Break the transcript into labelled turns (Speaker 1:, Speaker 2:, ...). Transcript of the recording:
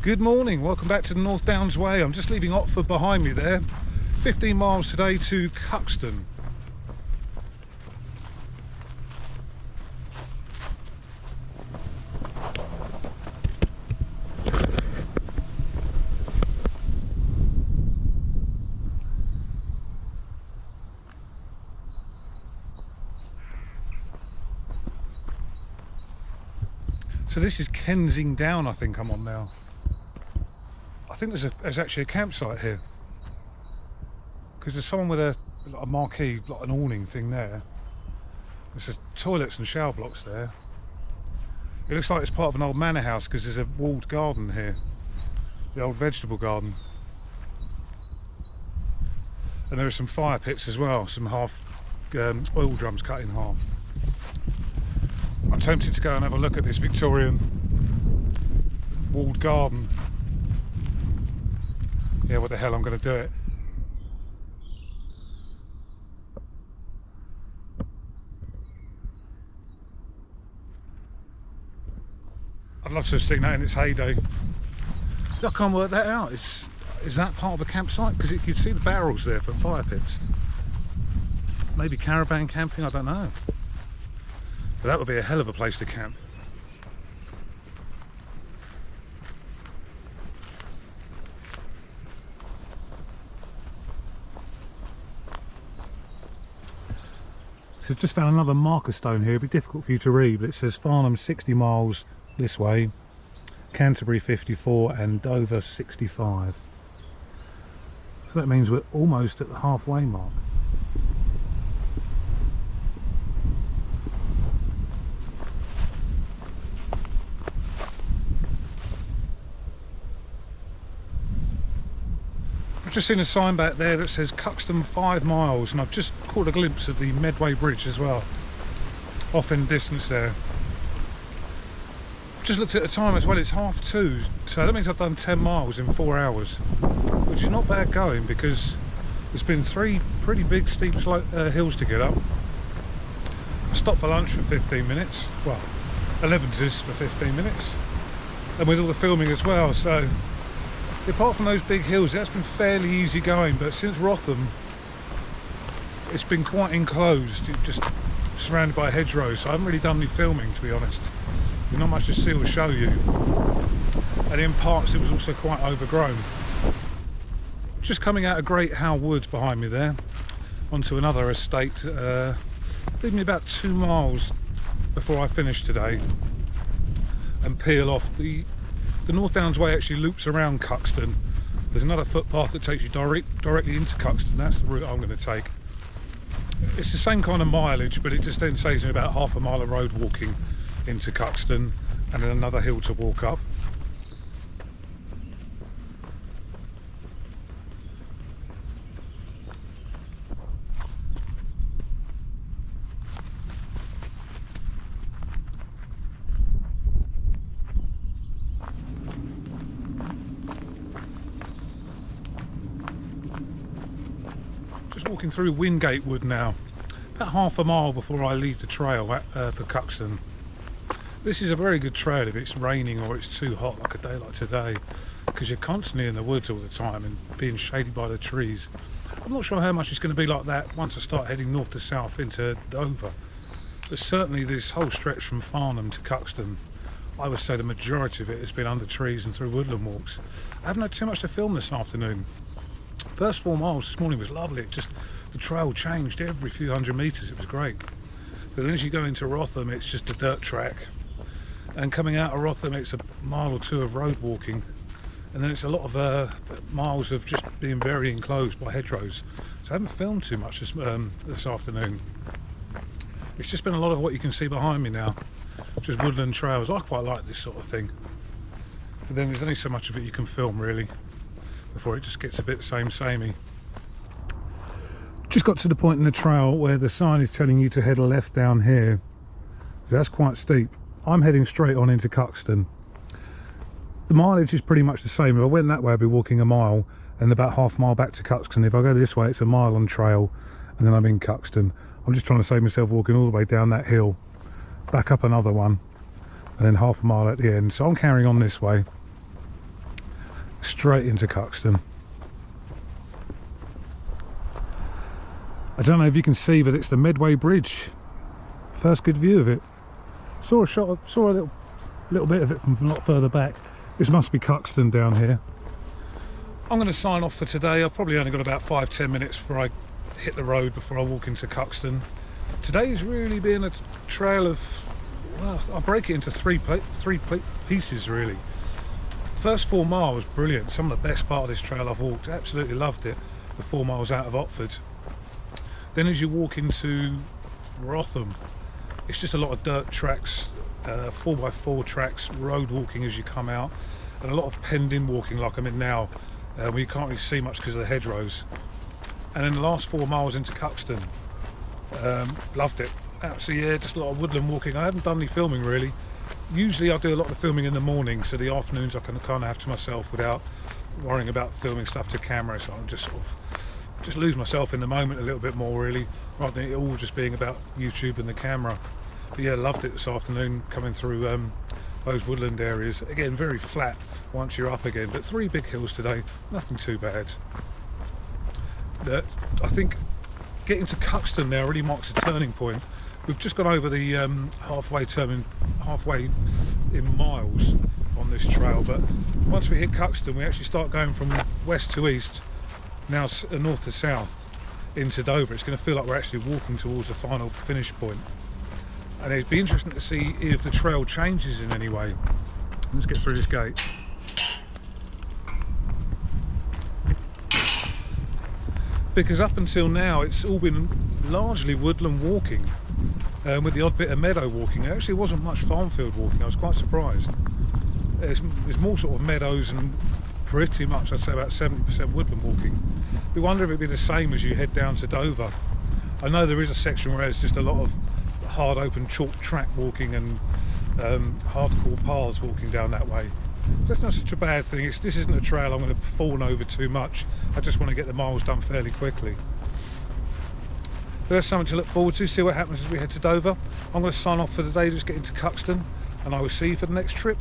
Speaker 1: Good morning, welcome back to the North Downs Way. I'm just leaving Otford behind me there. 15 miles today to Cuxton. So this is Kensing Down, I think I'm on now. I think there's actually a campsite here, because there's someone with a marquee, like an awning thing there. There's toilets and shower blocks there. It looks like it's part of an old manor house because there's a walled garden here, the old vegetable garden. And there are some fire pits as well, some half oil drums cut in half. I'm tempted to go and have a look at this Victorian walled garden. Yeah, what the hell, I'm going to do it. I'd love to have seen that in its heyday. I can't work that out. Is that part of a campsite? Because you can see the barrels there for fire pits. Maybe caravan camping, I don't know. But that would be a hell of a place to camp. So I've just found another marker stone here. It'd be difficult for you to read, but it says Farnham 60 miles this way, Canterbury 54 and Dover 65. So that means we're almost at the halfway mark. I've just seen a sign back there that says Cuxton 5 miles, and I've just caught a glimpse of the Medway Bridge as well, off in the distance there. I've just looked at the time as well, it's 2:30, so that means I've done 10 miles in 4 hours, which is not bad going because there's been 3 pretty big steep hills to get up. I stopped for lunch for 15 minutes, well, 11's for 15 minutes, and with all the filming as well, so apart from those big hills, that's been fairly easy going, but since Wrotham, it's been quite enclosed, just surrounded by hedgerows, so I haven't really done any filming, to be honest. There's not much to see or show you, and in parts it was also quite overgrown. Just coming out of Great Howe Wood behind me there, onto another estate, leaving me about 2 miles before I finish today and peel off. The North Downs Way actually loops around Cuxton. There's another footpath that takes you directly into Cuxton. That's the route I'm going to take. It's the same kind of mileage, but it just then saves me about half a mile of road walking into Cuxton and then another hill to walk up. Walking through Wingate Wood now, about half a mile before I leave the trail for Cuxton. This is a very good trail if it's raining or it's too hot, like a day like today, because you're constantly in the woods all the time and being shaded by the trees. I'm not sure how much it's going to be like that once I start heading north to south into Dover, but certainly this whole stretch from Farnham to Cuxton, I would say the majority of it has been under trees and through woodland walks. I haven't had too much to film this afternoon. First 4 miles this morning was lovely. It just, the trail changed every few hundred metres. It was great. But then as you go into Wrotham, it's just a dirt track, and coming out of Wrotham, it's a mile or 2 of road walking, and then it's a lot of miles of just being very enclosed by hedgerows. So I haven't filmed too much this afternoon. It's just been a lot of what you can see behind me now, just woodland trails. I quite like this sort of thing, but then there's only so much of it you can film really before it just gets a bit samey. Just got to the point in the trail where the sign is telling you to head left down here. So that's quite steep. I'm heading straight on into Cuxton. The mileage is pretty much the same. If I went that way, I'd be walking a mile and about half a mile back to Cuxton. If I go this way, it's a mile on trail and then I'm in Cuxton. I'm just trying to save myself walking all the way down that hill, back up another one, and then half a mile at the end. So I'm carrying on this way. straight into Cuxton. I don't know if you can see, but it's the Medway Bridge. First good view of it. Saw a little bit of it from a lot further back. This must be Cuxton down here. I'm going to sign off for today. I've probably only got about 5-10 minutes before I hit the road, before I walk into Cuxton. Today's really been a trail of, well, I'll break it into three pieces really. First 4 miles, brilliant. Some of the best part of this trail I've walked. Absolutely loved it. The 4 miles out of Otford. Then as you walk into Rotham, it's just a lot of dirt tracks, 4x4 tracks, road walking as you come out, and a lot of penned-in walking like I'm in now, where you can't really see much because of the hedgerows. And then the last 4 miles into Cuxton, loved it. Absolutely, yeah, just a lot of woodland walking. I haven't done any filming really. Usually I do a lot of filming in the morning, so the afternoons I can kind of have to myself without worrying about filming stuff to camera, so I'm just sort of lose myself in the moment a little bit more really, rather than it all just being about YouTube and the camera. But yeah, loved it this afternoon coming through those woodland areas. Again, very flat once you're up again, but 3 big hills today, nothing too bad. I think getting to Cuxton now really marks a turning point. We've just gone over the halfway in miles on this trail, but once we hit Cuxton we actually start going from west to east, now north to south into Dover. It's going to feel like we're actually walking towards the final finish point, and it'd be interesting to see if the trail changes in any way. Let's get through this gate. Because up until now it's all been largely woodland walking, with the odd bit of meadow walking. There actually wasn't much farm field walking. I was quite surprised. There's more sort of meadows and pretty much, I'd say about 70% woodland walking. We wonder if it'd be the same as you head down to Dover. I know there is a section where there's just a lot of hard open chalk track walking and hardcore paths walking down that way. That's not such a bad thing. This isn't a trail I'm going to fawn over too much. I just want to get the miles done fairly quickly. But that's something to look forward to, see what happens as we head to Dover. I'm going to sign off for the day, just get into Cuxton, and I will see you for the next trip.